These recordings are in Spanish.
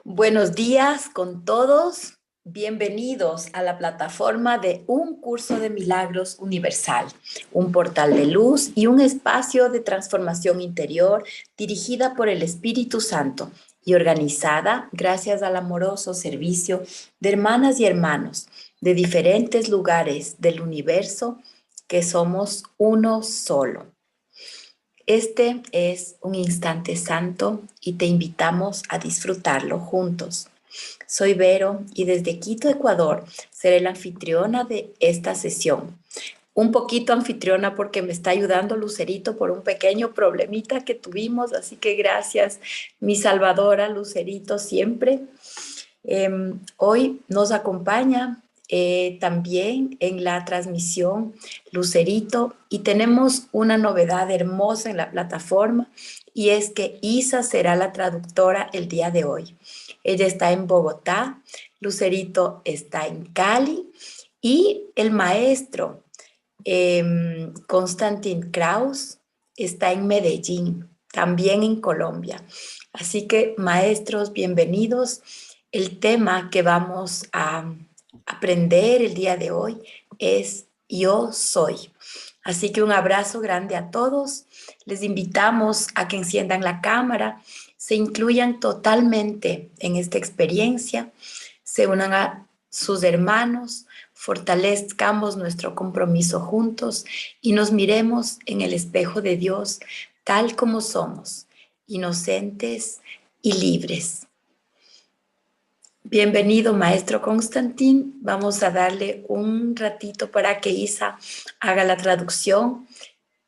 Buenos días con todos. Bienvenidos a la plataforma de Uncursodemilagros Universal, un portal de luz y un espacio de transformación interior dirigida por el Espíritu Santo y organizada gracias al amoroso servicio de hermanas y hermanos de diferentes lugares del universo que somos uno solo. Este es un instante santo y te invitamos a disfrutarlo juntos. Soy Vero y desde Quito, Ecuador, seré la anfitriona de esta sesión. Un poquito anfitriona porque me está ayudando Lucerito por un pequeño problemita que tuvimos, así que gracias, mi salvadora Lucerito, siempre. Hoy nos acompaña también en la transmisión Lucerito y tenemos una novedad hermosa en la plataforma y es que Isa será la traductora el día de hoy. Ella está en Bogotá, Lucerito está en Cali y el maestro Constantin Cranz está en Medellín, también en Colombia. Así que, maestros, bienvenidos. El tema que vamos a aprender el día de hoy es Yo Soy. Así que un abrazo grande a todos. Les invitamos a que enciendan la cámara, se incluyan totalmente en esta experiencia, se unan a sus hermanos, fortalezcamos nuestro compromiso juntos y nos miremos en el espejo de Dios tal como somos, inocentes y libres. Bienvenido, maestro Constantin. Vamos a darle un ratito para que Isa haga la traducción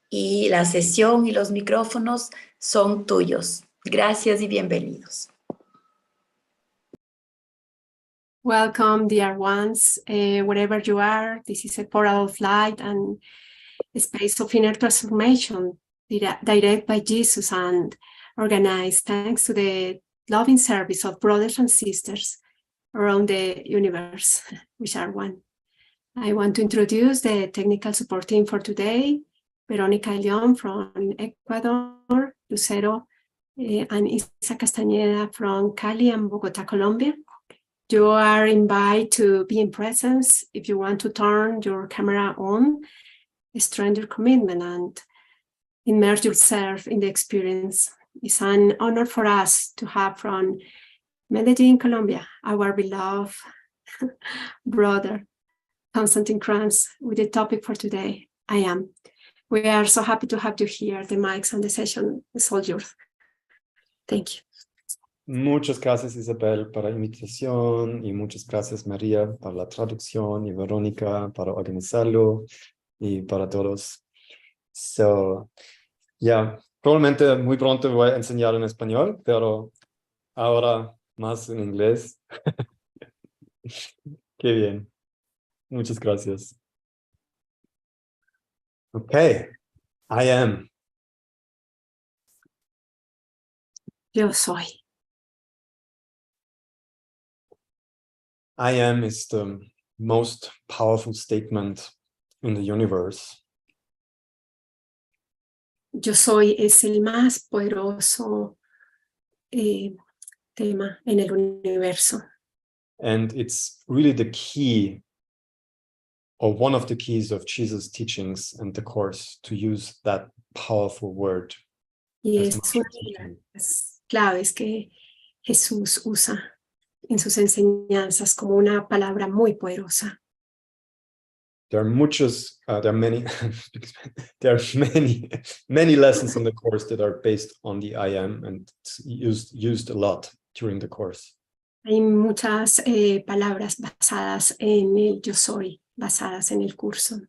y la sesión y los micrófonos son tuyos. Gracias y bienvenidos. Welcome, dear ones, wherever you are. This is a portal of light and a space of inner transformation direct by Jesus and organized thanks to the loving service of brothers and sisters around the universe, which are one. I want to introduce the technical support team for today, Verónica León from Ecuador, Lucero and Isa Castañeda from Cali and Bogotá, Colombia. You are invited to be in presence. If you want to turn your camera on, strengthen your commitment and immerse yourself in the experience. It's an honor for us to have from Medellin, Colombia, our beloved brother, Constantin Cranz, with the topic for today, I am. We are so happy to have you here. The mics and the session is all yours. Thank you. Muchas gracias, Isabel, para la invitación y muchas gracias, María, para la traducción y Verónica para organizarlo y para todos. Probablemente muy pronto voy a enseñar en español, pero ahora más en inglés. Qué bien. Muchas gracias. Okay, I am. Yo soy. I am is the most powerful statement in the universe. Yo soy es el más poderoso tema en el universo. And it's really the key, or one of the keys of Jesus' teachings and the Course, to use that powerful word. Y es una de las claves que Jesús usa en sus enseñanzas como una palabra muy poderosa. There are many lessons in the Course that are based on the I am, and it's used a lot during the Course. Hay muchas palabras basadas en el yo soy, basadas en el curso.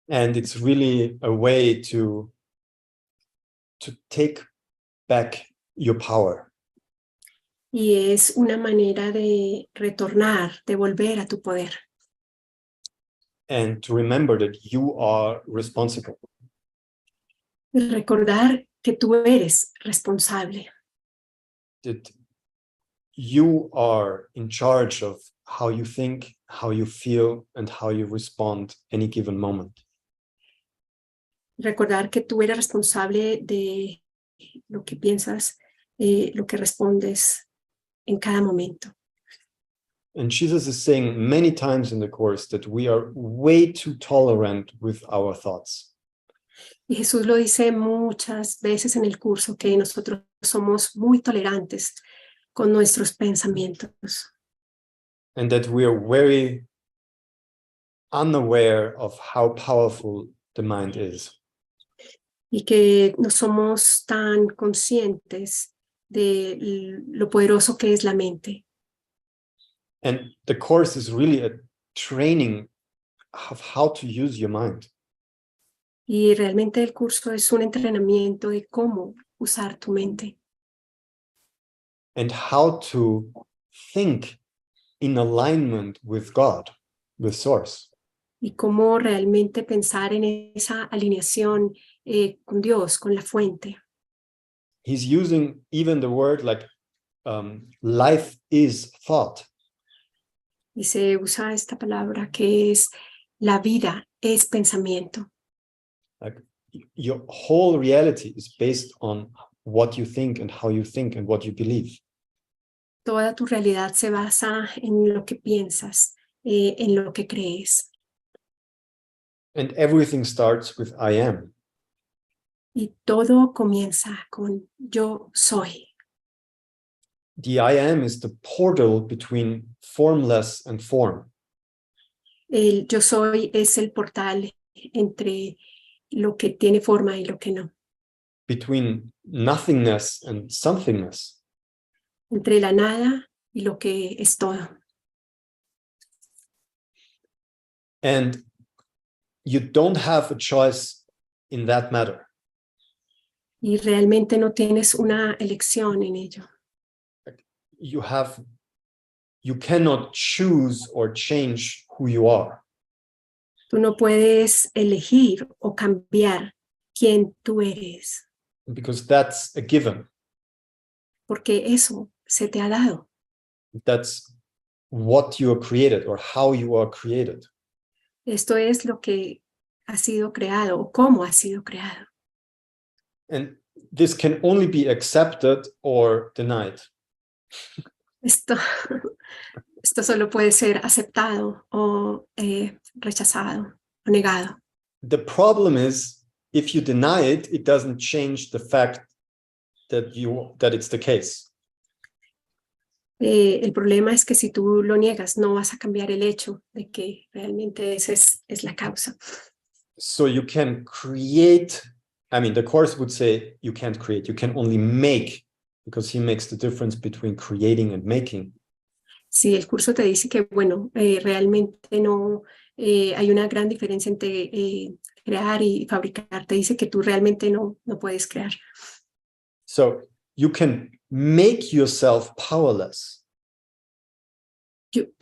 And it's really a way to take back your power. Y es una manera de retornar, de volver a tu poder. And to remember that you are responsible. Recordar que tú eres responsable. That you are in charge of how you think, how you feel, and how you respond any given moment. Recordar que tú eres responsable de lo que piensas, lo que respondes en cada momento. And Jesus is saying many times in the Course that we are way too tolerant with our thoughts. Y Jesús lo dice muchas veces en el curso, que nosotros somos muy tolerantes con nuestros pensamientos. And that we are very unaware of how powerful the mind is. Y que no somos tan conscientes de lo poderoso que es la mente. And the Course is really a training of how to use your mind. Y realmente el curso es un entrenamiento de cómo usar tu mente. And how to think in alignment with God, with Source. Y cómo realmente pensar en esa alineación con Dios, con la fuente. He's using even the word like life is thought. Y se usa esta palabra que es la vida es pensamiento. Like your whole reality is based on what you think and how you think and what you believe. Toda tu realidad se basa en lo que piensas, en lo que crees. And everything starts with I am. Y todo comienza con yo soy. The I am is the portal between formless and form. El yo soy es el portal entre lo que tiene forma y lo que no. Between nothingness and somethingness. Entre la nada y lo que es todo. And you don't have a choice in that matter. Y realmente no tienes una elección en ello. You cannot choose or change who you are. Tú no puedes elegir o cambiar quién tú eres. Because that's a given. Porque eso se te ha dado. That's what you are created or how you are created. Esto es lo que ha sido creado o cómo ha sido creado. And this can only be accepted or denied. Esto solo puede ser aceptado o rechazado o negado. The problem is, if you deny it, it doesn't change the fact that it's the case. El problema es que si tú lo niegas, no vas a cambiar el hecho de que realmente esa es la causa. So you can create, the Course would say you can't create, you can only make, because he makes the difference between creating and making. Sí, el curso te dice que, bueno, realmente no hay una gran diferencia entre crear y fabricar. Te dice que tú realmente no puedes crear. So you can make yourself powerless. You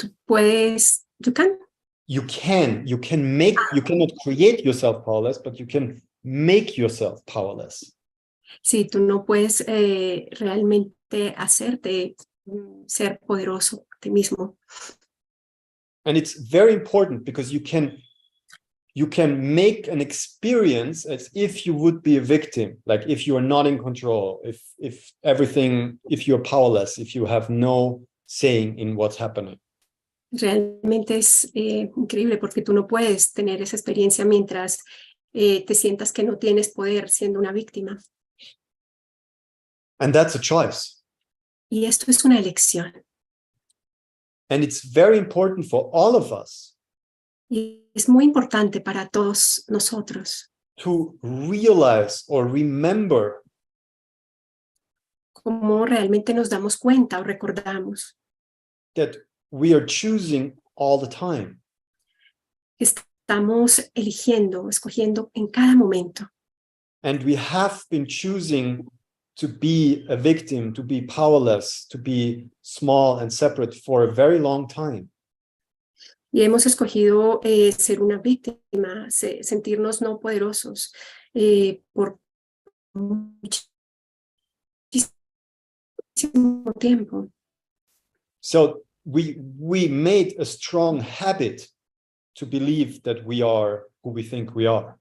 cannot create yourself powerless, but you can make yourself powerless. Sí, tú no puedes realmente hacerte ser poderoso a ti mismo. And it's very important because you can make an experience as if you would be a victim, like if you are not in control, if you're powerless, if you have no saying in what's happening. Realmente es increíble porque tú no puedes tener esa experiencia mientras te sientas que no tienes poder siendo una víctima. And that's a choice. Y esto es una elección. And it's very important for all of us. Y es muy importante para todos nosotros. To realize or remember. Cómo realmente nos damos cuenta o recordamos. That we are choosing all the time. Estamos escogiendo en cada momento. And we have been choosing to be a victim, to be powerless, to be small and separate for a very long time. Y hemos escogido ser una víctima, sentirnos no poderosos por muchísimo tiempo. So we made a strong habit to believe that we are who we think we are.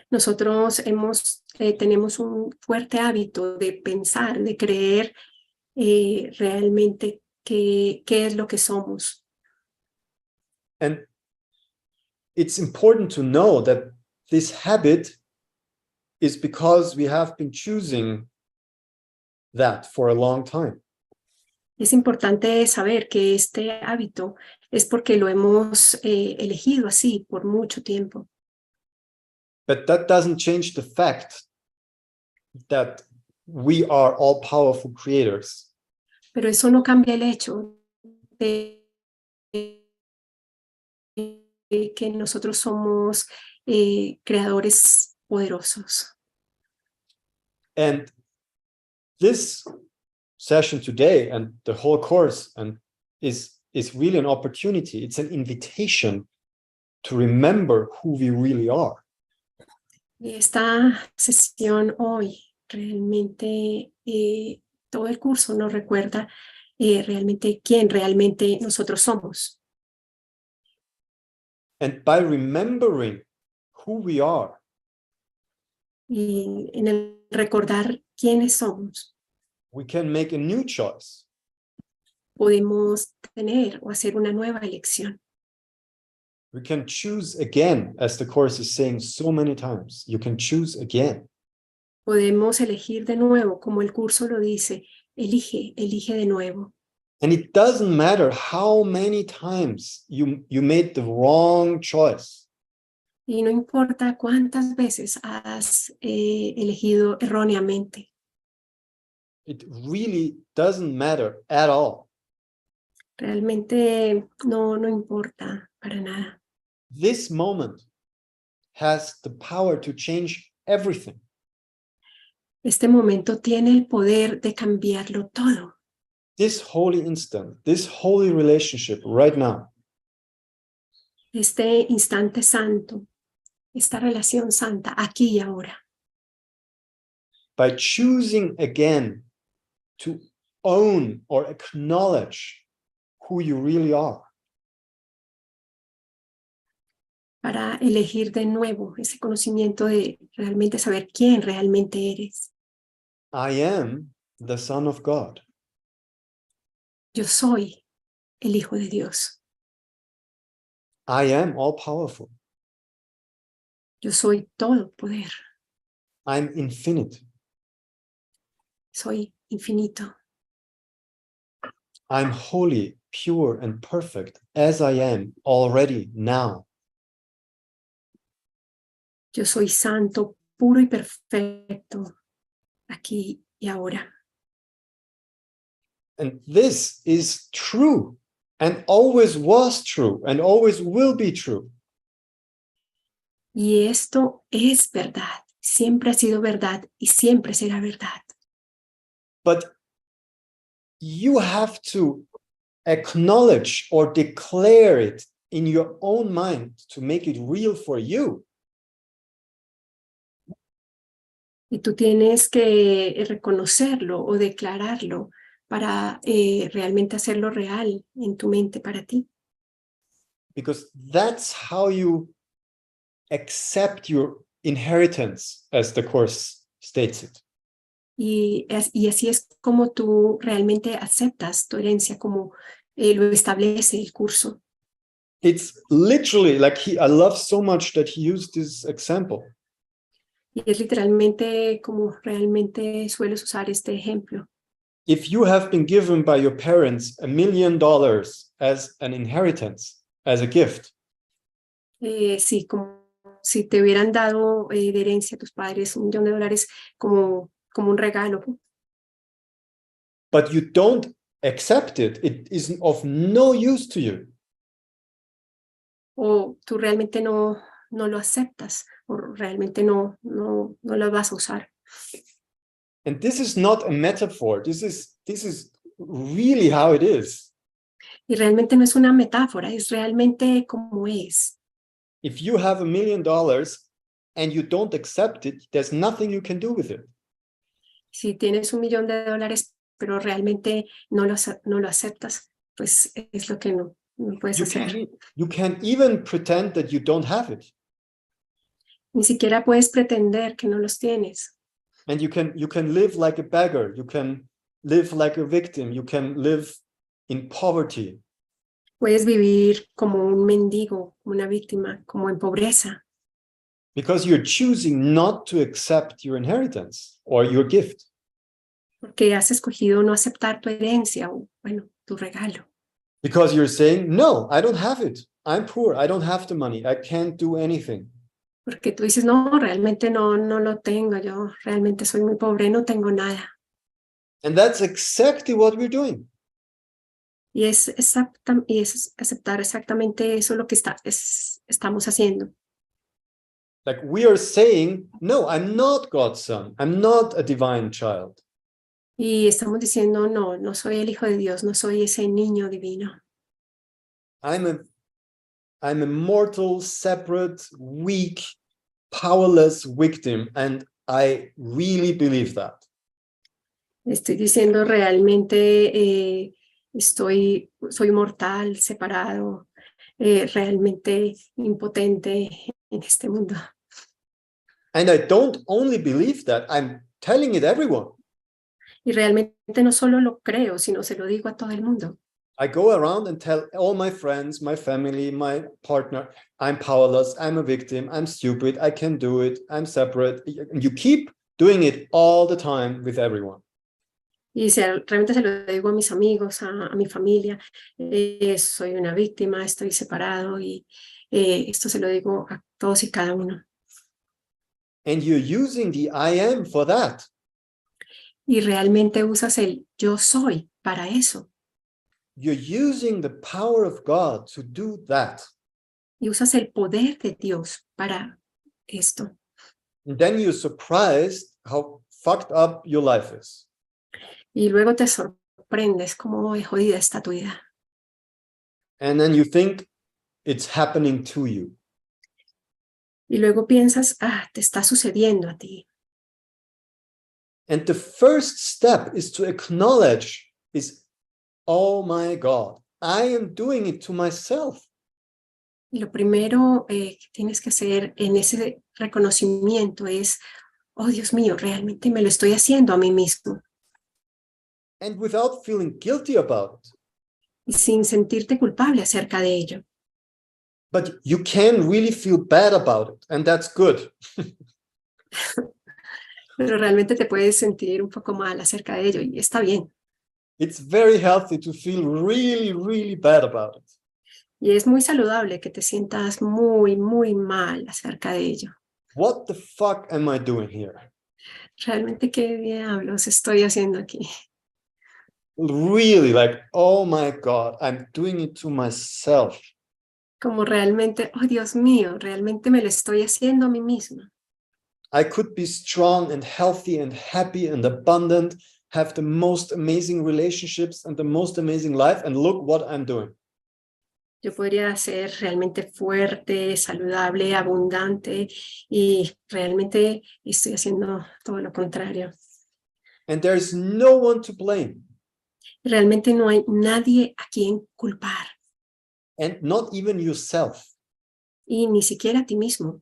Nosotros tenemos un fuerte hábito de pensar, de creer realmente qué es lo que somos. And it's important to know that this habit is because we have been choosing that for a long time. Es importante saber que este hábito es porque lo hemos elegido así por mucho tiempo. But that doesn't change the fact that we are all powerful creators. Pero eso no cambia el hecho de que nosotros somos creadores poderosos. And this session today and the whole course is really an opportunity. It's an invitation to remember who we really are. Esta sesión hoy realmente, todo el curso nos recuerda realmente quién realmente nosotros somos. And by remembering who we are, Y en el recordar quiénes somos, we can make a new choice. podemos tener o hacer una nueva elección. We can choose again, as the course is saying so many times. You can choose again. Podemos elegir de nuevo, como el curso lo dice, elige de nuevo. And it doesn't matter how many times you made the wrong choice. Y no importa cuántas veces has elegido erróneamente. It really doesn't matter at all. Realmente no importa para nada. This moment has the power to change everything. Este momento tiene el poder de cambiarlo todo. This holy instant, this holy relationship right now, Este instante santo, esta relación santa, aquí y ahora. by choosing again to own or acknowledge who you really are, Para elegir de nuevo ese conocimiento de realmente saber quién realmente eres. I am the Son of God. Yo soy el Hijo de Dios. I am all powerful. Yo soy todo poder. I'm infinite. Soy infinito. I'm holy, pure, and perfect as I am already now. Yo soy santo, puro y perfecto, aquí y ahora. And this is true, and always was true, and always will be true. Y esto es verdad. Siempre ha sido verdad y siempre será verdad. But you have to acknowledge or declare it in your own mind to make it real for you. Y tú tienes que reconocerlo o declararlo para realmente hacerlo real en tu mente para ti. Because that's how you accept your inheritance, as the course states it. Y así es como tú realmente aceptas tu herencia, como lo establece el curso. It's literally like I love so much that he used this example. Y es literalmente como realmente sueles usar este ejemplo. If you have been given by your parents $1 million as an inheritance, as a gift, Sí, como si te hubieran dado de herencia a tus padres $1 millón como un regalo. but you don't accept it, it is of no use to you. O tú realmente no lo aceptas, o realmente no lo vas a usar. And this is not a metaphor. This is really how it is. Y realmente no es una metáfora, es realmente como es. If you have $1 million and you don't accept it, there's nothing you can do with it. Si tienes $1 millón, pero realmente no lo aceptas, pues es lo que no puedes hacer. You can't even pretend that you don't have it. Ni siquiera puedes pretender que no los tienes. And you can live like a beggar, you can live like a victim, you can live in poverty. Puedes vivir como un mendigo, como una víctima, como en pobreza. Because you're choosing not to accept your inheritance or your gift. Porque has escogido no aceptar tu herencia o, bueno, tu regalo. Because you're saying, no, I don't have it. I'm poor. I don't have the money. I can't do anything. Porque tú dices, no, realmente no lo tengo. Yo realmente soy muy pobre, no tengo nada. And that's exactly what we're doing. Y es aceptar exactamente eso lo que estamos haciendo. Like we are saying, no, I'm not God's son. I'm not a divine child. Y estamos diciendo, no soy el hijo de Dios, no soy ese niño divino. I'm a mortal, separate, weak, powerless victim, and I really believe that. Estoy diciendo realmente soy mortal, separado, realmente impotente en este mundo. And I don't only believe that, I'm telling it everyone. Y realmente no solo lo creo, sino se lo digo a todo el mundo. I go around and tell all my friends, my family, my partner, I'm powerless, I'm a victim, I'm stupid, I can't do it, I'm separate. You keep doing it all the time with everyone. Y realmente se lo digo a mis amigos, a mi familia, soy una víctima, estoy separado y esto se lo digo a todos y cada uno. And you're using the I am for that. Y realmente usas el yo soy para eso. You're using the power of God to do that. Y usas el poder de Dios para esto. And then you're surprised how fucked up your life is. Y luego te sorprendes cómo de jodida está tu vida. And then you think it's happening to you. Y luego piensas, te está sucediendo a ti. And the first step is to acknowledge oh my God, I am doing it to myself. Y lo primero que tienes que hacer en ese reconocimiento es, oh Dios mío, realmente me lo estoy haciendo a mí mismo. And without feeling guilty about it. Y sin sentirte culpable acerca de ello. But you can really feel bad about it, and that's good. Pero realmente te puedes sentir un poco mal acerca de ello y está bien. It's very healthy to feel really, really bad about it. Y es muy saludable que te sientas muy, muy mal acerca de ello. What the fuck am I doing here? Realmente, ¿qué diablos estoy haciendo aquí? Really, like, oh my God, I'm doing it to myself. Como realmente, oh Dios mío, realmente me lo estoy haciendo a mí misma. I could be strong and healthy and happy and abundant, have the most amazing relationships and the most amazing life, and look what I'm doing. Yo podría ser realmente fuerte, saludable, abundante y realmente estoy haciendo todo lo contrario. And there's no one to blame. Realmente no hay nadie a quien culpar. And not even yourself. Y ni siquiera a ti mismo.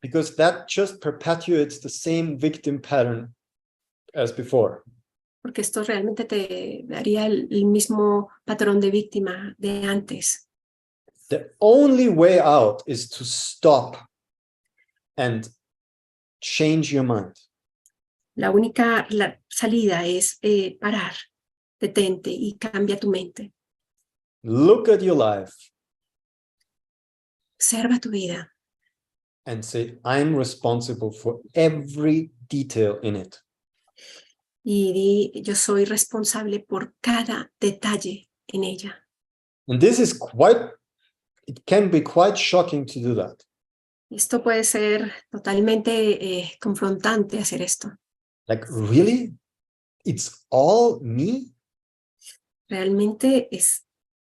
Because that just perpetuates the same victim pattern as before. Porque esto realmente te daría el mismo patrón de víctima de antes. The only way out is to stop and change your mind. La única salida es parar, detente y cambia tu mente. Look at your life. Observa tu vida. And say, I'm responsible for every detail in it. Y di, yo soy responsable por cada detalle en ella. And this is it can be quite shocking to do that. Esto puede ser totalmente confrontante hacer esto. Like, really? It's all me? ¿Realmente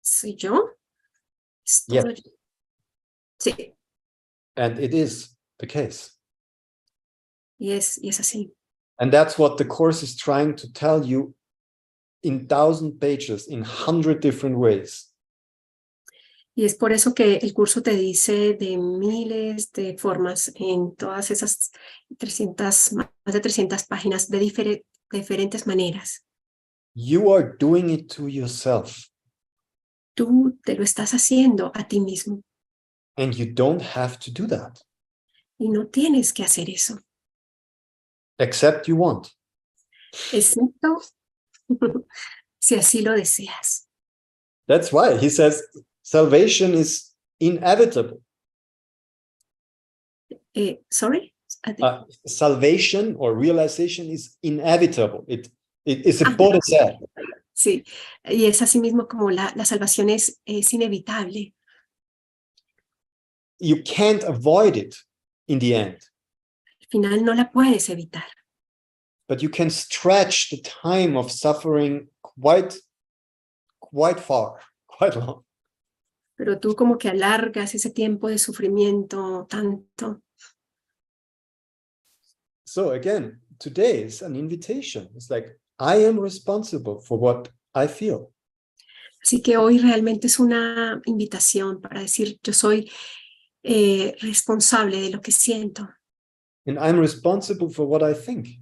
soy yo? ¿Es todo yo? Sí. And it is the case. Y es así. And that's what the course is trying to tell you in 1,000 pages, in 100 different ways. Y es por eso que el curso te dice de miles de formas en todas esas 300, más de 300 páginas de diferentes maneras. You are doing it to yourself. Tú te lo estás haciendo a ti mismo And you don't have to do that. y no tienes que hacer eso, Except you want. excepto si así lo deseas. That's why he says salvation is inevitable. Sorry? Salvation or realization is inevitable. It is a bodhisattva. Sí, y es así mismo como la salvación es inevitable. You can't avoid it in the end. Al final no la puedes evitar, But you can stretch the time of suffering quite far, quite long. pero tú como que alargas ese tiempo de sufrimiento tanto. So again, today is an invitation. It's like, I am responsible for what I feel. Así que hoy realmente es una invitación para decir, yo soy responsable de lo que siento. And I'm responsible for what I think.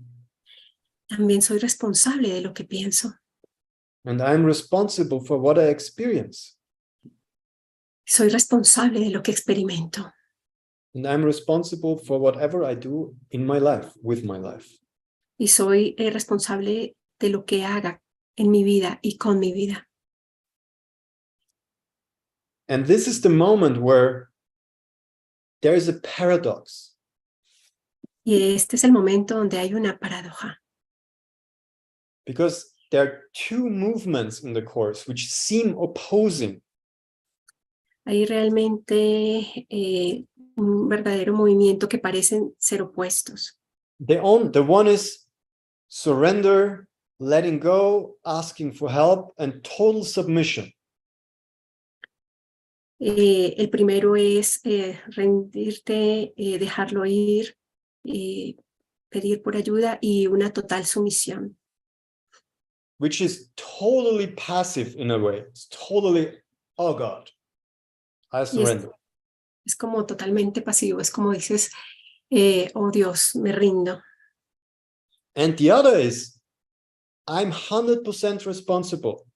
También soy responsable de lo que pienso. And I'm responsible for what I experience. Soy responsable de lo que experimento. And I'm responsible for whatever I do in my life, with my life. Y soy responsable de lo que haga en mi vida y con mi vida. And this is the moment where there is a paradox. Y este es el momento donde hay una paradoja. Because there are two movements in the Course which seem opposing. Hay realmente un verdadero movimiento que parecen ser opuestos. The one is surrender, letting go, asking for help, and total submission. El primero es rendirte, dejarlo ir, pedir por ayuda y una total sumisión. Which is totally passive in a way. It's totally, oh God, I surrender. Es como totalmente pasivo, es como dices, oh Dios, me rindo. And the other is, I'm 100% responsible.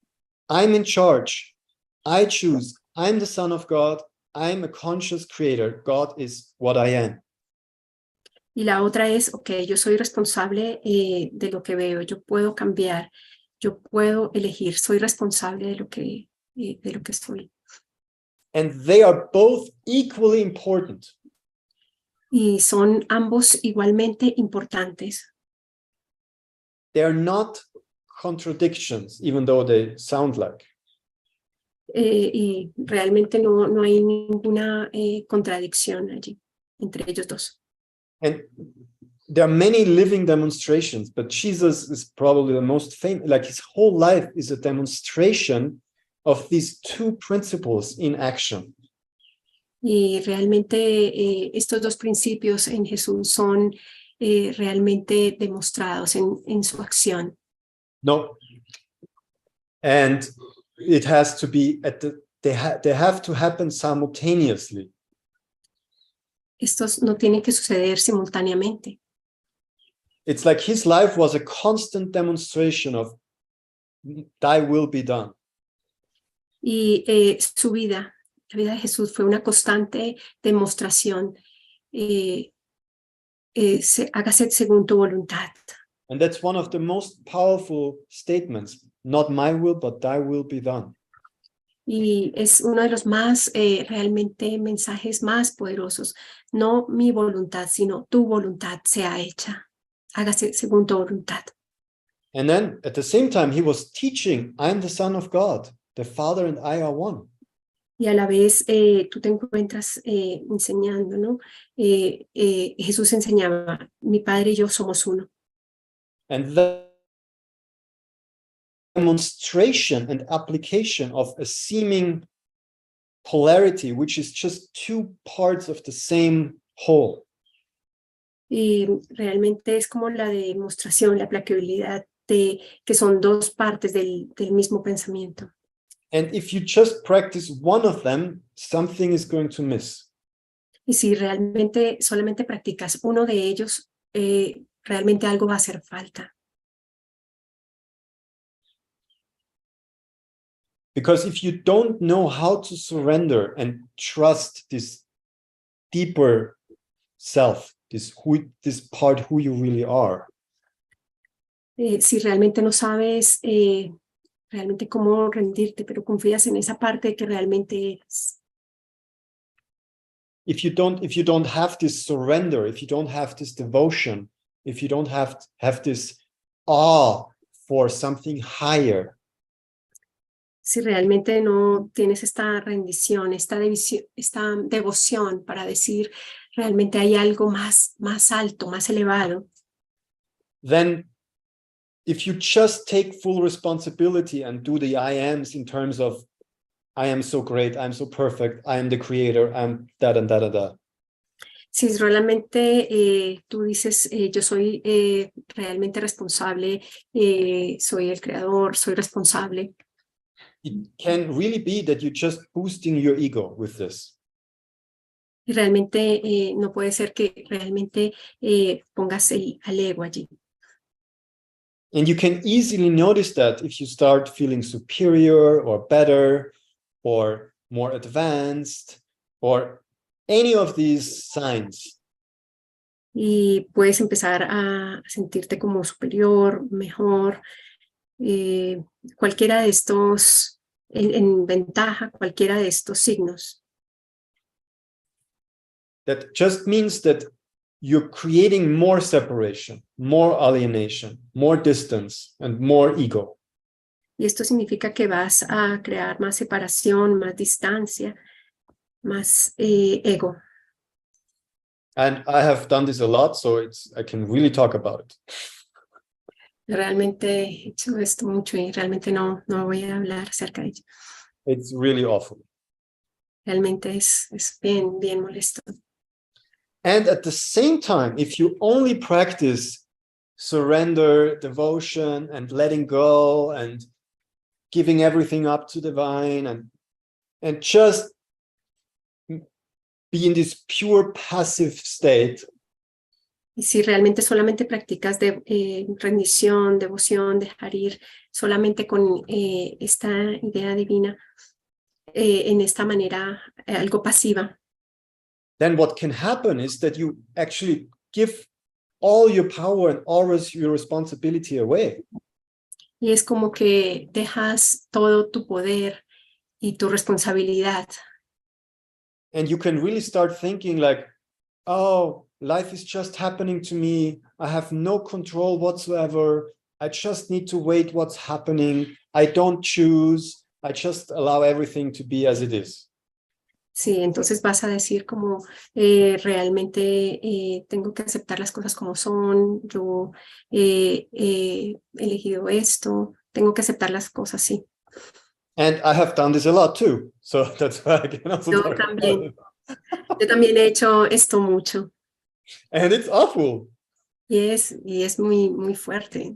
I'm in charge. I choose. I'm the Son of God. I'm a conscious creator. God is what I am. Y la otra es, ok, yo soy responsable de lo que veo, yo puedo cambiar, yo puedo elegir, soy responsable de lo que soy. And they are both equally important. Y son ambos igualmente importantes. They are not contradictions, even though they sound like. Y realmente no hay ninguna contradicción allí entre ellos dos. And there are many living demonstrations, but Jesus is probably the most famous. Like his whole life is a demonstration of these two principles in action. Y realmente estos dos principios en Jesús son realmente demostrados en su acción. No. And it has to be they have to happen simultaneously. Estos no tienen que suceder simultáneamente. It's like his life was a constant demonstration of thy will be done. Y su vida, la vida de Jesús fue una constante demostración. Hágase según tu voluntad. And that's one of the most powerful statements. Not my will, but thy will be done. Y es uno de los más realmente mensajes más poderosos. No mi voluntad, sino tu voluntad sea hecha. Hágase según tu voluntad. And then at the same time, he was teaching, I'm the Son of God. The Father and I are one. Y a la vez tú te encuentras enseñando, ¿no? Jesús enseñaba, mi Padre y yo somos uno. And the demonstration and application of a seeming polarity, which is just two parts of the same whole. Y realmente es como la demostración, la aplicabilidad de que son dos partes del mismo pensamiento. And if you just practice one of them, something is going to miss. Y si realmente solamente practicas uno de ellos, realmente algo va a hacer falta. Because if you don't know how to surrender and trust this deeper self, this part who you really are, Si realmente no sabes realmente cómo rendirte, pero confías en esa parte que realmente eres. if you don't have this surrender, if you don't have this devotion, if you don't have this awe for something higher, Si realmente no tienes esta rendición, esta devoción para decir realmente hay algo más alto, más elevado, then if you just take full responsibility and do the I ams in terms of I am so great, I'm so perfect, I am the creator, I'm that and that and that. si realmente tú dices yo soy realmente responsable, soy el creador, soy responsable, It can really be that you're just boosting your ego with this. y realmente no puede ser que realmente pongas al ego allí. And you can easily notice that if you start feeling superior or better or more advanced or any of these signs. Y puedes empezar a sentirte como superior, mejor, cualquiera de estos, en ventaja, cualquiera de estos signos. That just means that you're creating more separation, more alienation, more distance, and more ego. Y esto significa que vas a crear más separación, más distancia, más ego. And I have done this a lot, so I can really talk about it. Realmente he hecho esto mucho y realmente no voy a hablar acerca de ello. It's really awful. Realmente es bien molesto. And at the same time, if you only practice surrender, devotion, and letting go, and giving everything up to divine, and just be in this pure passive state, y si realmente solamente practicas rendición, devoción, dejar ir solamente con esta idea divina, en esta manera algo pasiva, then what can happen is that you actually give all your power and all your responsibility away. y es como que dejas todo tu poder y tu responsabilidad. And you can really start thinking like, oh, life is just happening to me. I have no control whatsoever. I just need to wait what's happening. I don't choose. I just allow everything to be as it is. Sí, entonces vas a decir como realmente tengo que aceptar las cosas como son, yo he elegido esto, tengo que aceptar las cosas así. And I have done this a lot too. So that's why I can also Yo talk también. about it. Yo también he hecho esto mucho And it's awful. y es muy fuerte,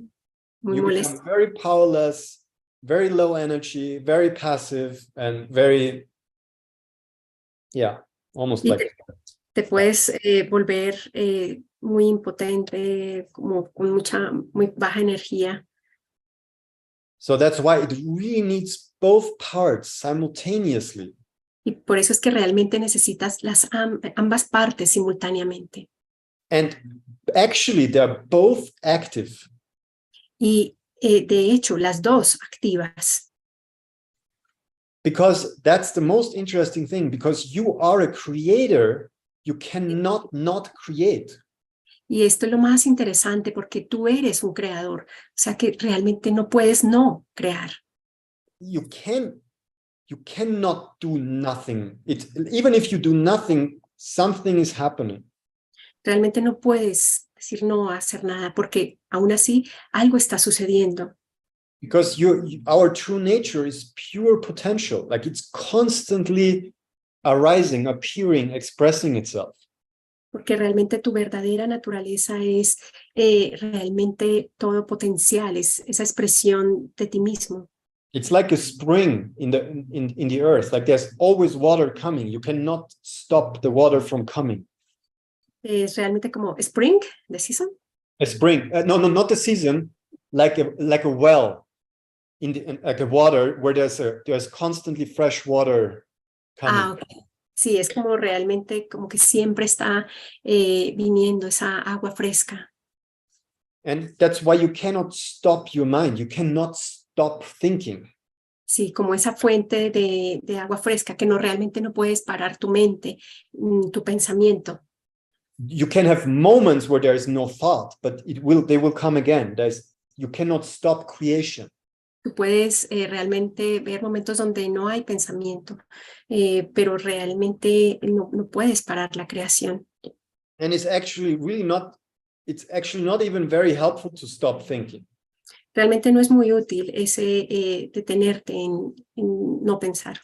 muy You molesto. become very powerless, very low energy, very passive, and very, almost Y like te puedes volver muy impotente, como con muy baja energía. So that's why it really needs both parts simultaneously. Y por eso es que realmente necesitas ambas partes simultáneamente. And actually, they're both active. Y de hecho, las dos activas. Because that's the most interesting thing. Because you are a creator, you cannot not create. Y esto es lo más interesante porque tú eres un creador. O sea que realmente no puedes no crear. You cannot do nothing. Even if you do nothing, something is happening. Realmente no puedes decir no a hacer nada porque aún así algo está sucediendo. Because our true nature is pure potential. Like it's constantly arising, appearing, expressing itself. Porque realmente tu verdadera naturaleza es realmente todo potencial, es esa expresión de ti mismo. It's like a spring in the earth. Like there's always water coming. You cannot stop the water from coming. Es realmente como spring, the season. A spring. No, not the season. Like a well like a water where there's constantly fresh water coming. Okay. Sí, es como realmente como que siempre está viniendo esa agua fresca. And that's why you cannot stop your mind. You cannot stop thinking. Sí, como esa fuente de agua fresca que realmente no puedes parar tu mente, tu pensamiento. You can have moments where there is no thought, but they will come again. You cannot stop creation. Tú puedes realmente ver momentos donde no hay pensamiento, pero realmente no puedes parar la creación. And it's actually not even very helpful to stop thinking. Realmente no es muy útil ese detenerte en no pensar.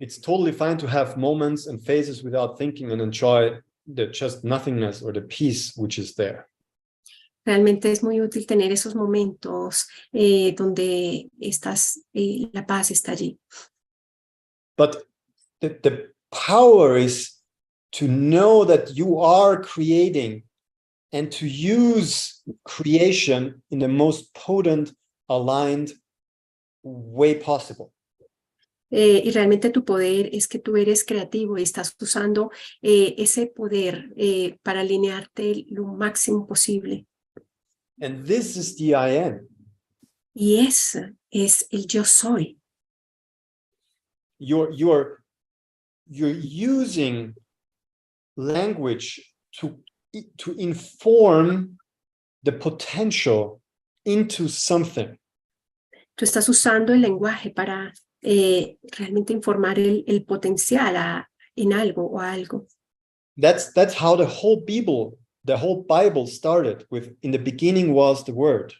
It's totally fine to have moments and phases without thinking and enjoy the just nothingness or the peace which is there. Realmente es muy útil tener esos momentos donde la paz está allí. But the power is to know that you are creating and to use creation in the most potent, aligned way possible. Y realmente tu poder es que tú eres creativo y estás usando ese poder para alinearte lo máximo posible. And this is the I am. Y ese es el yo soy. You're using language to inform the potential into something. Tú estás usando el lenguaje para realmente informar el potencial en algo o algo. That's how the whole Bible started with. In the beginning was the Word.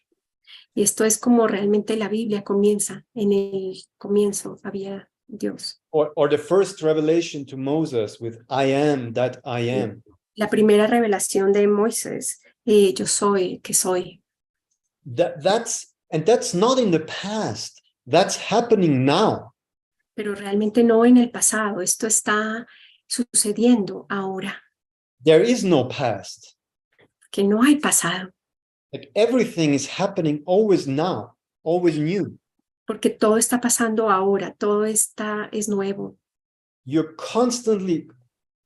Y esto es como realmente la Biblia comienza. En el comienzo había Dios. Or the first revelation to Moses with I am that I am. La primera revelación de Moisés, yo soy que soy. That's not in the past. That's happening now. Pero realmente no en el pasado. Esto está sucediendo ahora. There is no past. Que no hay pasado. Like everything is happening always now, always new. Porque todo está pasando ahora. Todo es nuevo. You're constantly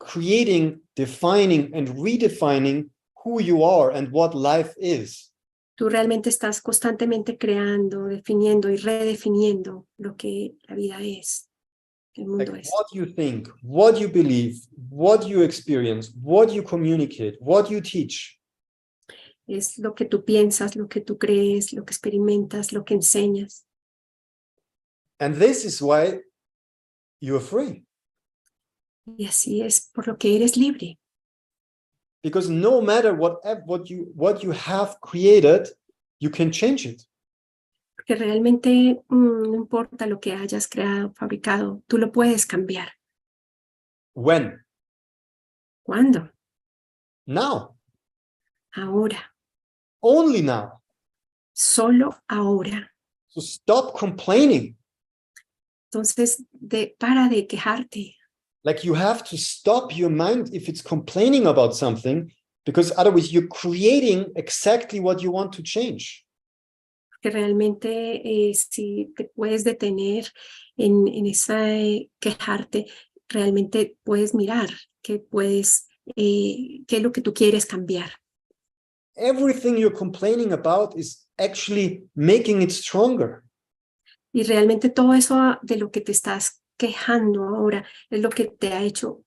creating, defining, and redefining who you are and what life is. Tú realmente estás constantemente creando, definiendo y redefiniendo lo que la vida es, el mundo Like es. what you think, what you believe, what you experience, what you communicate, what you teach. Es lo que tú piensas, lo que tú crees, lo que experimentas, lo que enseñas. And this is why you're free. Y así es por lo que eres libre. Because no matter what you have created, you can change it. Porque realmente no importa lo que hayas creado, fabricado, tú lo puedes cambiar. When? ¿Cuándo? Now. Ahora. Only now. Solo ahora. So stop complaining. Entonces, para de quejarte. Like you have to stop your mind if it's complaining about something, because otherwise you're creating exactly what you want to change. Que realmente si te puedes detener en esa quejarte, realmente puedes mirar qué es lo que tú quieres cambiar. Everything you're complaining about is actually making it stronger. Y realmente todo eso de lo que te estás quejando ahora es lo que te ha hecho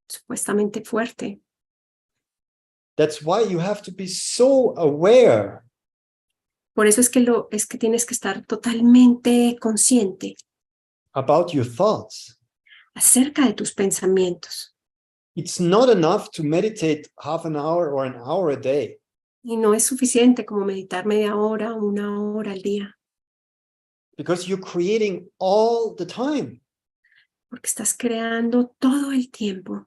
supuestamente fuerte. That's why you have to be so aware. Por eso es que tienes que estar totalmente consciente About your thoughts. Acerca de tus pensamientos. It's not enough to meditate half an hour or an hour a day. Y no es suficiente como meditar media hora o una hora al día. Because you're creating all the time. Porque estás creando todo el tiempo.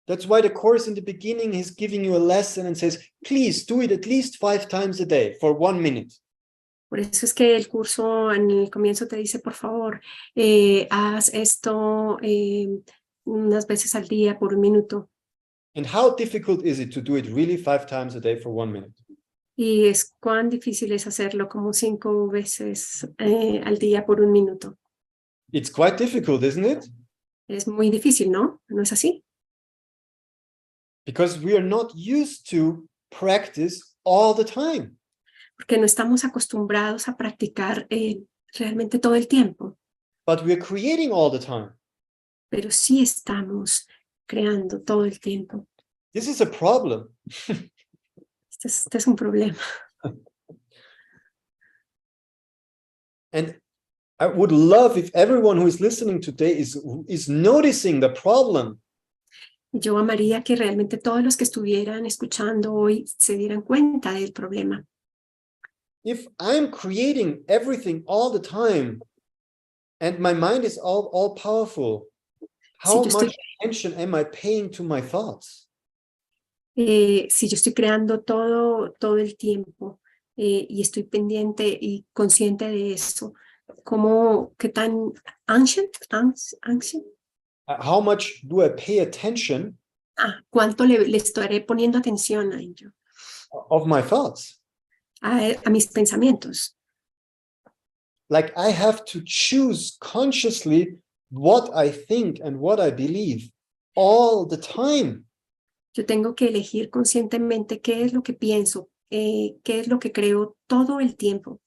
That's why the course in the beginning is giving you a lesson and says, please do it at least 5 times a day for 1 minute. Por eso es que el curso en el comienzo te dice, por favor, haz esto unas veces al día por 1 minuto. And how difficult is it to do it really 5 times a day for 1 minute? Y es cuán difícil es hacerlo como 5 veces al día por 1 minuto. It's quite difficult, isn't it? Es muy difícil, ¿no? ¿No es así? Because we are not used to practice all the time. Porque no estamos acostumbrados a practicar realmente todo el tiempo, But we're creating all the time. pero sí estamos creando todo el tiempo. This is a problem. Este es un problema. And I would love if everyone who is listening today is noticing the problem. Yo amaría que realmente todos los que estuvieran escuchando hoy se dieran cuenta del problema. If I'm creating everything all the time and my mind is all powerful, how much attention am I paying to my thoughts? Si yo estoy creando todo el tiempo y estoy pendiente y consciente de eso, ¿qué tan ancient? How much do I pay attention? ¿Cuánto le estaré poniendo atención a ello? Of my thoughts. A mis pensamientos. Like I have to choose consciously what I think and what I believe all the time. Yo tengo que elegir conscientemente qué es lo que pienso, qué es lo que creo todo el tiempo.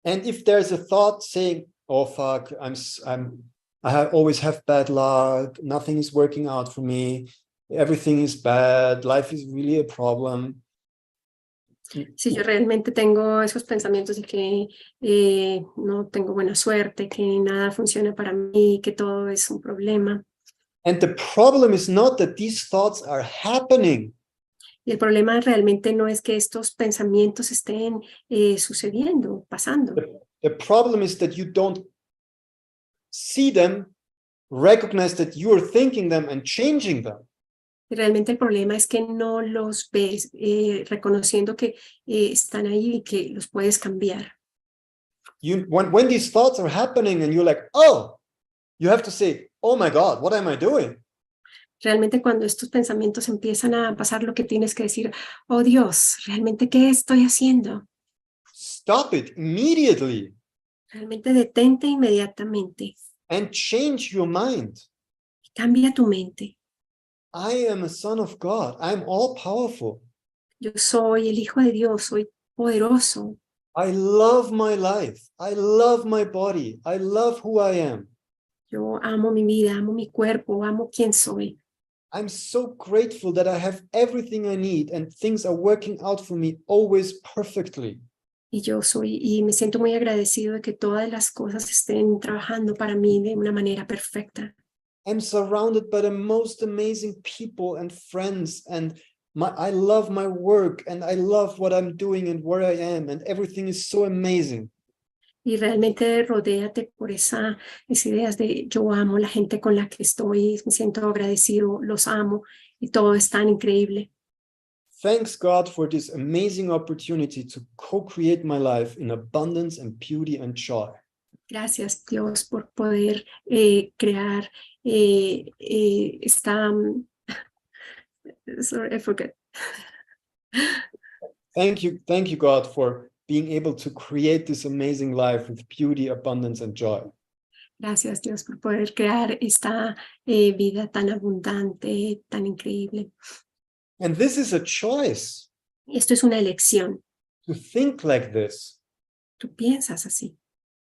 And if there's a thought saying, "Oh fuck, always have bad luck. Nothing is working out for me. Everything is bad. Life is really a problem." Si yo realmente tengo esos pensamientos de que no tengo buena suerte, que nada funciona para mí, que todo es un problema. And the problem is not that these thoughts are happening. Y el problema realmente no es que estos pensamientos estén sucediendo, pasando. The problem is that you don't see them, recognize that you are thinking them and changing them. Y realmente el problema es que no los ves, reconociendo que están ahí y que los puedes cambiar. When these thoughts are happening and you're like, oh, you have to say, oh my God, what am I doing? Realmente cuando estos pensamientos empiezan a pasar, lo que tienes que decir, oh Dios, ¿realmente qué estoy haciendo? Stop it immediately. Realmente detente inmediatamente. And change your mind. Cambia tu mente. I am a son of God. I'm all powerful. Yo soy el Hijo de Dios, soy poderoso. I love my life. I love my body. I love who I am. Yo amo mi vida, amo mi cuerpo, amo quién soy. I'm so grateful that I have everything I need and things are working out for me always perfectly. Y me siento muy agradecido de que todas las cosas estén trabajando para mí de una manera perfecta. I'm surrounded by the most amazing people and friends, and I love my work and I love what I'm doing and where I am, and everything is so amazing. Y realmente rodéate por esas ideas de yo amo la gente con la que estoy, me siento agradecido, los amo y todo es tan increíble. Thanks God for this amazing opportunity to co-create my life in abundance and beauty and joy. Gracias Dios por poder crear esta... Sorry, I forget. Thank you God for being able to create this amazing life with beauty, abundance and joy. Gracias Dios por poder crear esta vida tan abundante, tan increíble. And this is a choice. Esto es una elección. To think like this. Tú piensas así.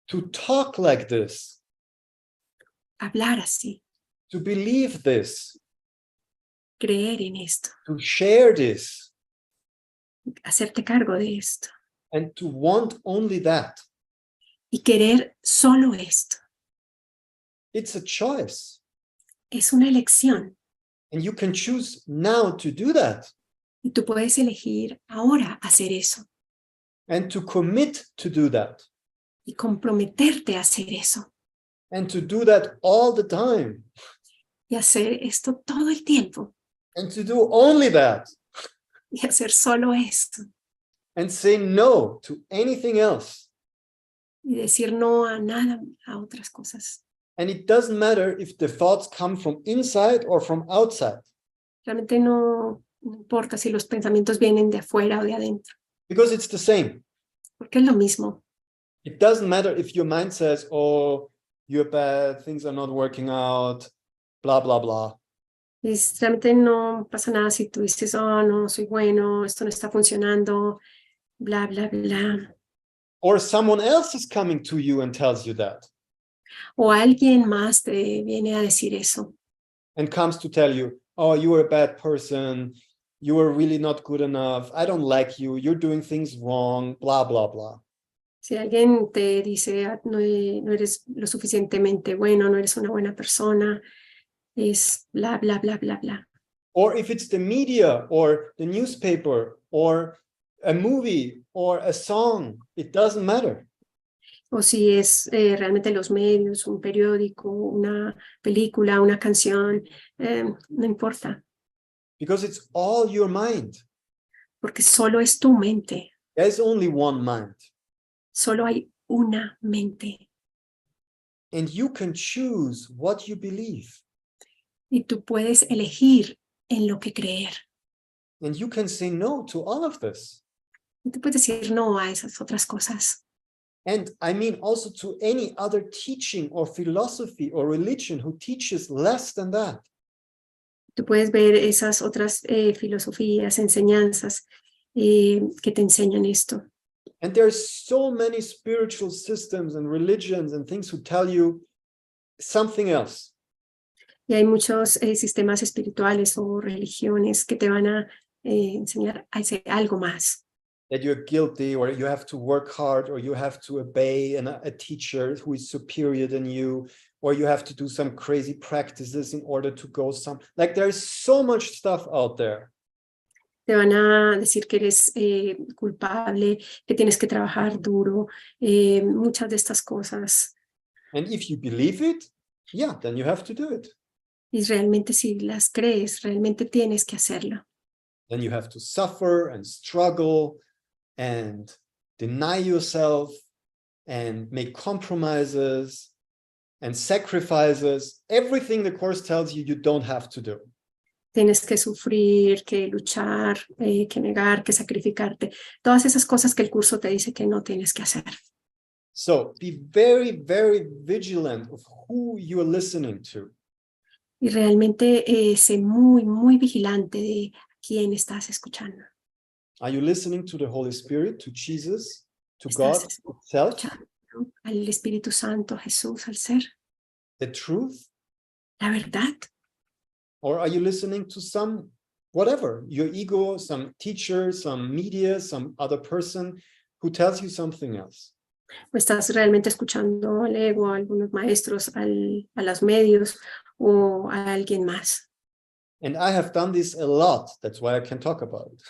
To talk like this. Hablar así. To believe this. Creer en esto. To share this. Hacerte cargo de esto. And to want only that. Y querer solo esto. It's a choice. Es una elección. And you can choose now to do that. Y tú puedes elegir ahora hacer eso. And to commit to do that. Y comprometerte a hacer eso. And to do that all the time. Y hacer esto todo el tiempo. And to do only that. Y hacer solo esto. and say no to anything else. Y decir no a nada, a otras cosas. And it doesn't matter if the thoughts come from inside or from outside. Realmente no importa si los pensamientos vienen de afuera o de adentro, Because it's the same. porque es lo mismo. It doesn't matter if your mind says, oh, you're bad, things are not working out, blah, blah, blah. Realmente no pasa nada si tú dices, oh, no, soy bueno, esto no está funcionando, bla, bla, bla. Or someone else is coming to you and tells you that. O alguien más te viene a decir eso. And comes to tell you, oh, you are a bad person, you are really not good enough, I don't like you, you're doing things wrong, blah, blah, blah. Si alguien te dice, no eres lo suficientemente bueno, no eres una buena persona, es bla, bla, bla, bla, bla. Or if it's the media or the newspaper or a movie or a song, it doesn't matter. O si es realmente los medios, un periódico, una película, una canción, no importa. Because it's all your mind. Porque solo es tu mente. There's only one mind. Solo hay una mente. And you can choose what you believe. Y tú puedes elegir en lo que creer. And you can say no to all of this. Y tú puedes decir no a esas otras cosas. And I mean also to any other teaching or philosophy or religion who teaches less than that. Tú puedes ver esas otras filosofías, enseñanzas que te enseñan esto. And there's so many spiritual systems and religions and things who tell you something else. Y hay muchos sistemas espirituales o religiones que te van a enseñar a hacer algo más. That you're guilty, or you have to work hard, or you have to obey a teacher who is superior than you, or you have to do some crazy practices in order to go some. Like there's so much stuff out there. Te van a decir que eres culpable, que tienes que trabajar duro, muchas de estas cosas. And if you believe it, yeah, then you have to do it. Y realmente si las crees, realmente tienes que hacerlo. Then you have to suffer and struggle and deny yourself and make compromises and sacrifices. Everything the Course tells you, you don't have to do. Tienes que sufrir, que luchar, que negar, que sacrificarte. Todas esas cosas que el curso te dice que no tienes que hacer. So be very, very vigilant of who you're listening to. Y realmente sé muy, muy vigilante de quién estás escuchando. Are you listening to the Holy Spirit, to Jesus, to ¿Estás God itself, escuchando al Espíritu Santo, Jesús, al ser? the truth? ¿La verdad? Or are you listening to some, whatever, your ego, some teacher, some media, some other person who tells you something else? ¿O estás realmente escuchando al ego, a algunos maestros, a los medios o a alguien más? And I have done this a lot. That's why I can talk about it.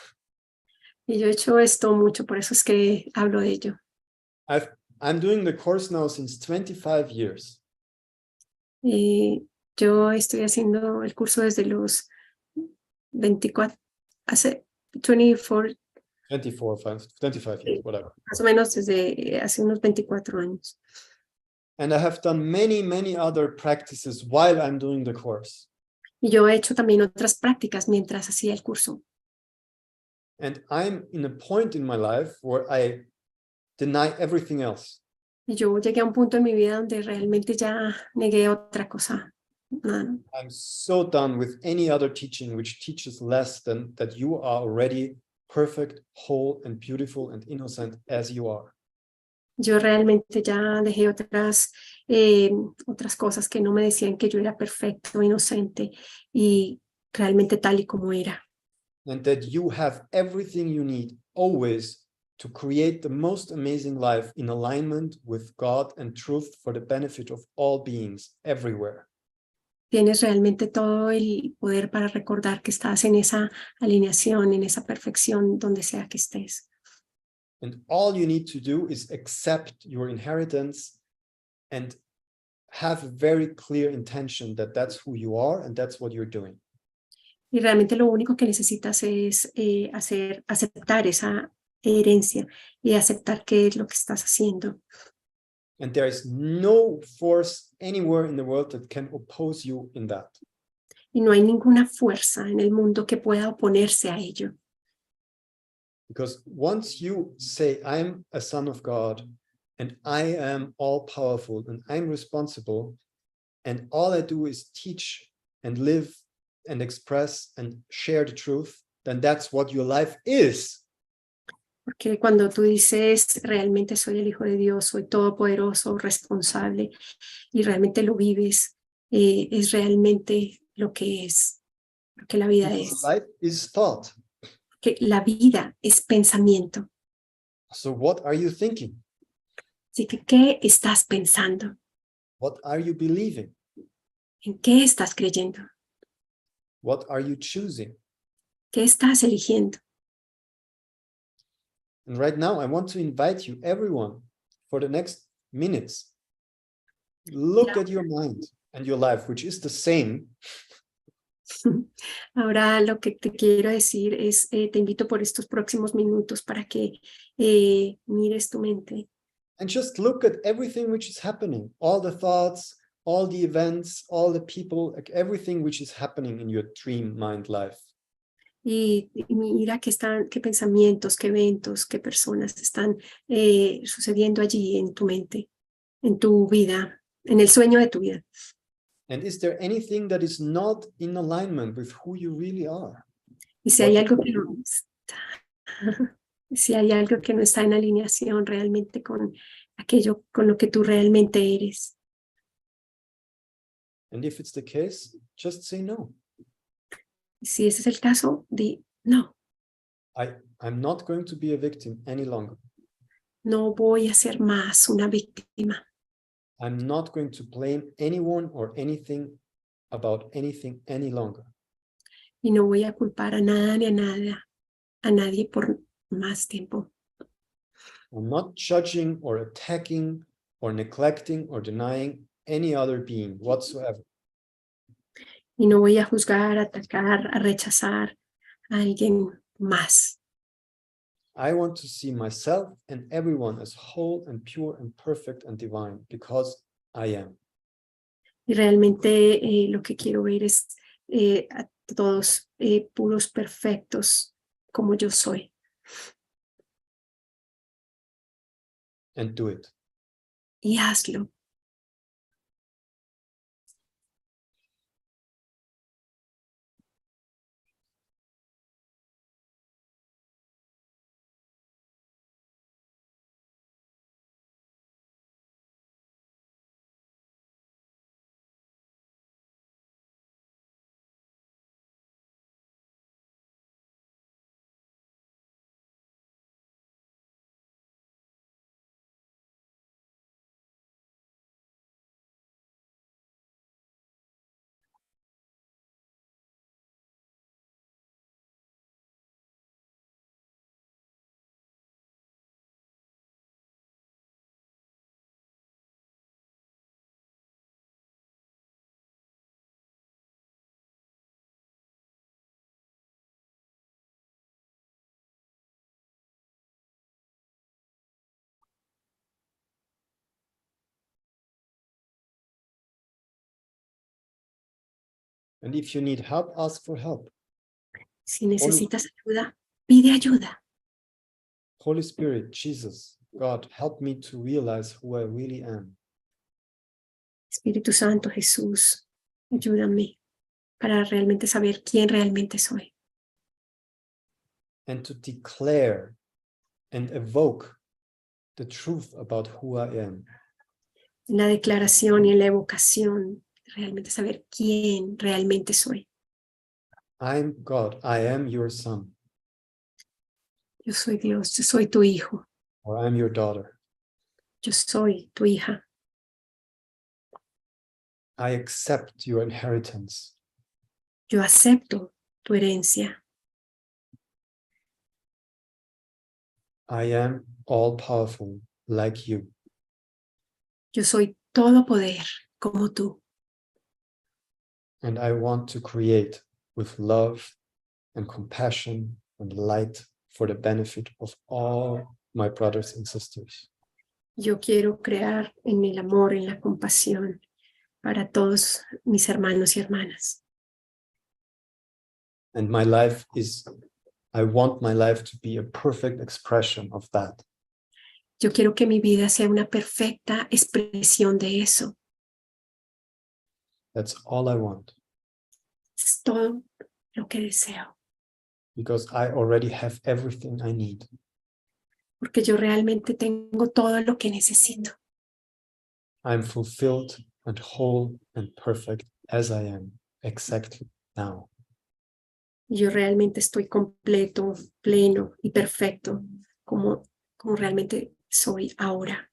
Y yo he hecho esto mucho, por eso es que hablo de ello. I'm doing the course now since 25 years. Y yo estoy haciendo el curso desde los 24, hace 25 years, whatever. Más o menos desde hace unos 24 años. And I have done many, many other practices while I'm doing the course. Y yo he hecho también otras prácticas mientras hacía el curso. And I'm in a point in my life where I deny everything else. Y yo llegué a un punto en mi vida donde realmente ya negué otra cosa. No. I'm so done with any other teaching which teaches less than that you are already perfect, whole, and beautiful and innocent as you are. Yo realmente ya dejé otras cosas que no me decían que yo era perfecto, inocente y realmente tal y como era. And that you have everything you need always to create the most amazing life in alignment with God and truth for the benefit of all beings everywhere. Tienes realmente todo el poder para recordar que estás en esa alineación, en esa perfección, donde sea que estés. And all you need to do is accept your inheritance and have a very clear intention that that's who you are and that's what you're doing. Y realmente lo único que necesitas es aceptar esa herencia y aceptar qué es lo que estás haciendo. And there is no force anywhere in the world that can oppose you in that. Y no hay ninguna fuerza en el mundo que pueda oponerse a ello. Because once you say, I'm a son of God, and I am all powerful, and I'm responsible, and all I do is teach and live and express and share the truth, then that's what your life is. Porque cuando tú dices, realmente soy el Hijo de Dios, soy todopoderoso, responsable, y realmente lo vives, es realmente lo que es, lo que la vida Because es. life is thought. Que la vida es pensamiento. So what are you thinking? Así que, ¿qué estás pensando? What are you believing? ¿En qué estás creyendo? What are you choosing? ¿Qué estás eligiendo? And right now, I want to invite you, everyone, for the next minutes. Look at your mind and your life, which is the same. Ahora lo que te quiero decir es, te invito por estos próximos minutos para que mires tu mente. And just look at everything which is happening, all the thoughts, all the events, all the people, like everything which is happening in your dream mind life. Y mira qué pensamientos, qué eventos, qué personas están sucediendo allí en tu mente, en tu vida, en el sueño de tu vida. And is there anything that is not in alignment with who you really are? Y si hay algo que no está, si hay algo que no está en alineación realmente con aquello, con lo que tú realmente eres. And if it's the case, just say no. Si ese es el caso, di no. I'm not going to be a victim any longer. No voy a ser más una víctima. I'm not going to blame anyone or anything about anything any longer. Y no voy a culpar a nada ni a nadie por más tiempo. I'm not judging or attacking or neglecting or denying any other being whatsoever. Y no voy a juzgar, a atacar, a rechazar a alguien más. I want to see myself and everyone as whole and pure and perfect and divine because I am. Y realmente lo que quiero ver es a todos puros, perfectos, como yo soy. And do it. Y hazlo. And if you need help, ask for help. Si necesitas ayuda, pide ayuda. Holy Spirit, Jesus, God, help me to realize who I really am. Espíritu Santo, Jesús, ayúdame para realmente saber quién realmente soy. And to declare and evoke the truth about who I am. En la declaración y en la evocación, realmente saber quién realmente soy. I'm God, I am your son. Yo soy Dios, yo soy tu hijo, Or I'm your daughter. yo soy tu hija. I accept your inheritance. Yo acepto tu herencia. I am all powerful like you. Yo soy todo poder como tú. And I want to create with love and compassion and light for the benefit of all my brothers and sisters. Yo quiero crear en el amor, en la compasión para todos mis hermanos y hermanas. And my life is, I want my life to be a perfect expression of that. Yo quiero que mi vida sea una perfecta expresión de eso. That's all I want. Es todo lo que deseo. Because I already have everything I need. Porque yo realmente tengo todo lo que necesito. I'm fulfilled and whole and perfect as I am exactly now. Yo realmente estoy completo, pleno y perfecto como realmente soy ahora.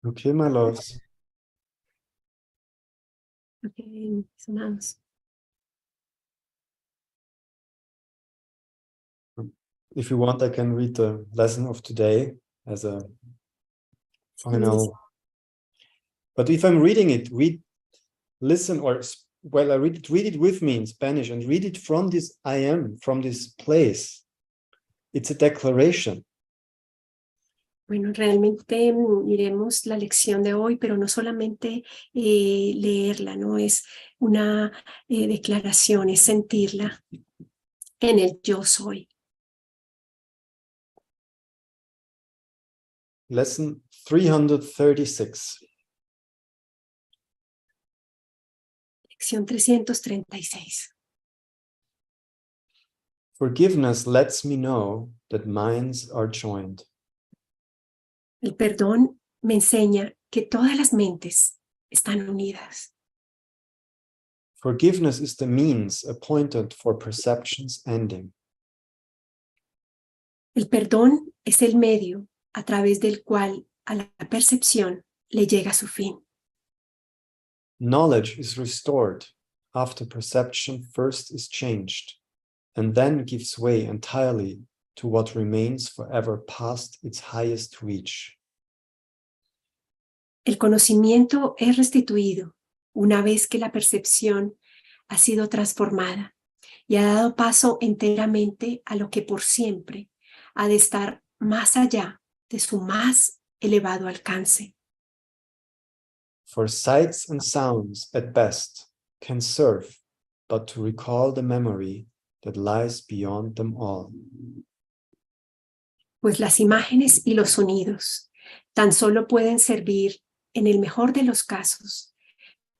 Okay, my loves. Okay, sonados. If you want, I can read the lesson of today as a final. But if I'm reading it, listen, or while I read it with me in Spanish and read it from this I am, from this place. It's a declaration. Bueno, realmente miremos la lección de hoy, pero no solamente leerla, ¿no? Es una declaración, es sentirla en el yo soy. Lesson 336. Lección 336. Forgiveness lets me know that minds are joined. El perdón me enseña que todas las mentes están unidas. Forgiveness is the means appointed for perception's ending. El perdón es el medio a través del cual a la percepción le llega su fin. Knowledge is restored after perception first is changed, and then gives way entirely to what remains forever past its highest reach. El conocimiento es restituido una vez que la percepción ha sido transformada y ha dado paso enteramente a lo que por siempre ha de estar más allá de su más elevado alcance. For sights and sounds at best can serve but to recall the memory that lies beyond them all. Pues las imágenes y los sonidos tan solo pueden servir, en el mejor de los casos,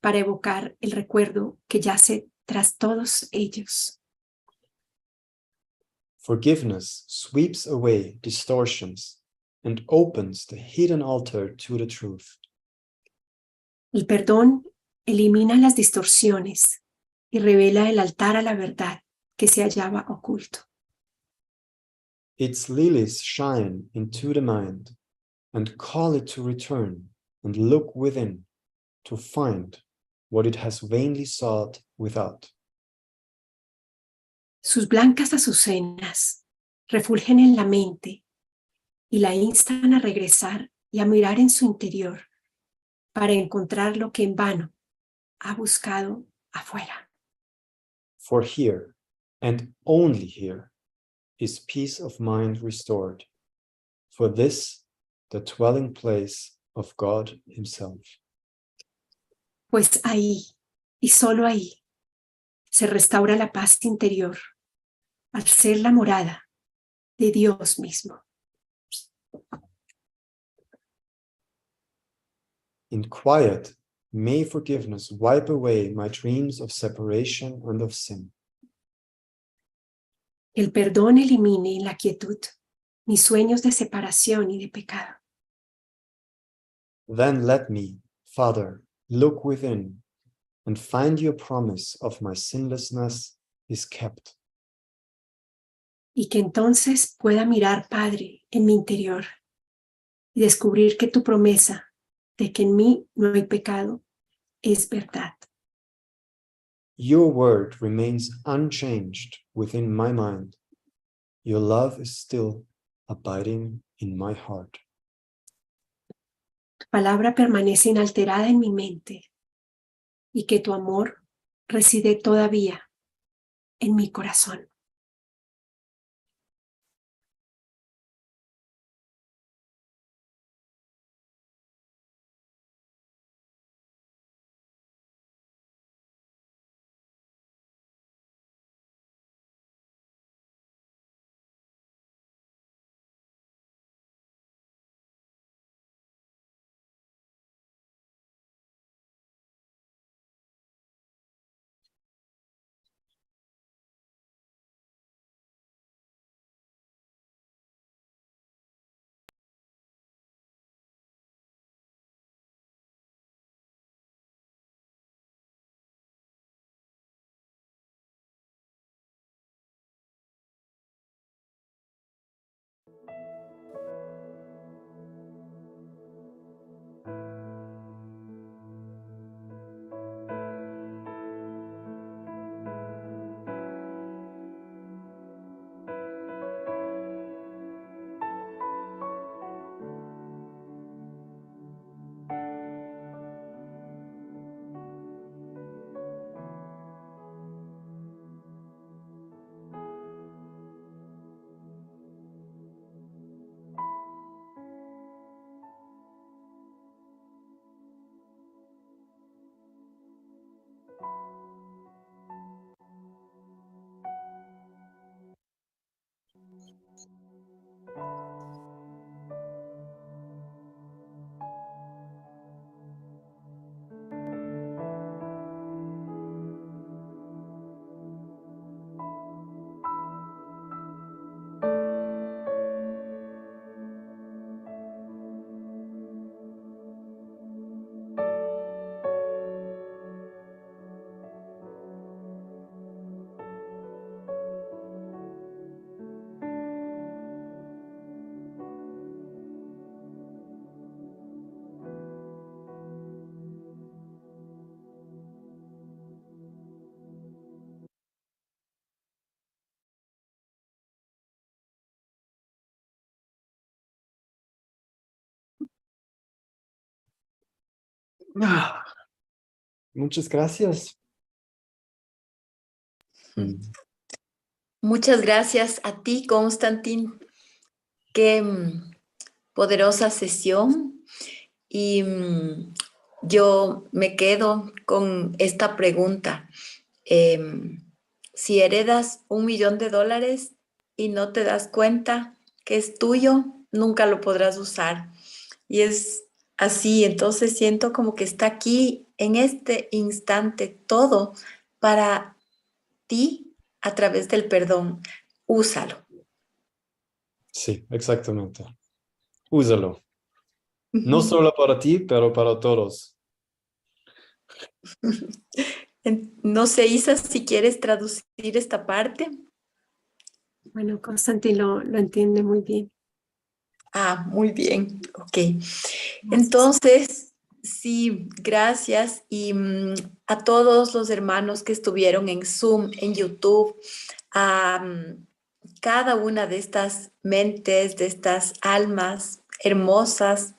para evocar el recuerdo que yace tras todos ellos. Forgiveness sweeps away distortions and opens the hidden altar to the truth. El perdón elimina las distorsiones y revela el altar a la verdad que se hallaba oculto. Its lilies shine into the mind and call it to return and look within to find what it has vainly sought without. Sus blancas azucenas refulgen en la mente y la instan a regresar y a mirar en su interior para encontrar lo que en vano ha buscado afuera. For here, and only here, is peace of mind restored. For this, the dwelling place of God Himself. Pues ahí, y solo ahí, se restaura la paz interior, al ser la morada de Dios mismo. In quiet, may forgiveness wipe away my dreams of separation and of sin. El perdón elimine en la quietud mis sueños de separación y de pecado. Then let me, Father, look within and find your promise of my sinlessness is kept. Y que entonces pueda mirar, Padre, en mi interior y descubrir que tu promesa de que en mí no hay pecado es verdad. Your word remains unchanged within my mind. Your love is still abiding in my heart. Tu palabra permanece inalterada en mi mente y que tu amor reside todavía en mi corazón. Muchas gracias. Muchas gracias a ti, Constantin. Qué poderosa sesión. Y yo me quedo con esta pregunta. Si heredas $1 millón y no te das cuenta que es tuyo, nunca lo podrás usar. Y es así, entonces siento como que está aquí en este instante todo para ti a través del perdón. Úsalo. Sí, exactamente. Úsalo. No solo para ti, pero para todos. No sé, Isa, si quieres traducir esta parte. Bueno, Constantin lo entiende muy bien. Ah, muy bien, ok. Gracias. Entonces, sí, gracias. Y a todos los hermanos que estuvieron en Zoom, en YouTube, a cada una de estas mentes, de estas almas hermosas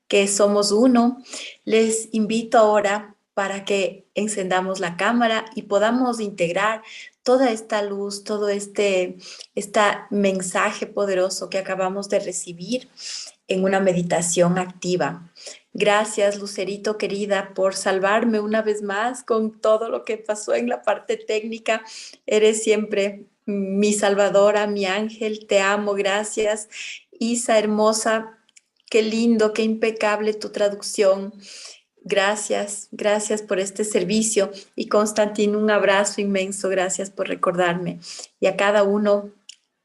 que somos uno, les invito ahora para que encendamos la cámara y podamos integrar toda esta luz, todo este mensaje poderoso que acabamos de recibir en una meditación activa. Gracias, Lucerito querida, por salvarme una vez más con todo lo que pasó en la parte técnica. Eres siempre mi salvadora, mi ángel, te amo, gracias. Isa, hermosa, qué lindo, qué impecable tu traducción. Gracias, gracias por este servicio. Y Constantin, un abrazo inmenso, gracias por recordarme. Y a cada uno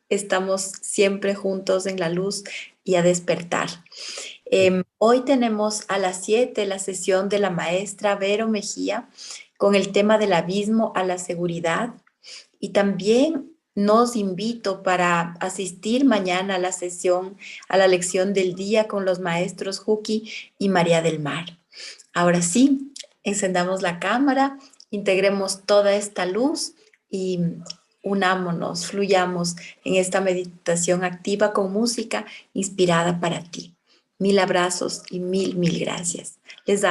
estamos siempre juntos en la luz y a despertar. Hoy tenemos a las 7 la sesión de la maestra Vero Mejía con el tema del abismo a la seguridad. Y también nos invito para asistir mañana a la sesión, a la lección del día con los maestros Juki y María del Mar. Ahora sí, encendamos la cámara, integremos toda esta luz y unámonos, fluyamos en esta meditación activa con música inspirada para ti. Mil abrazos y mil gracias. Les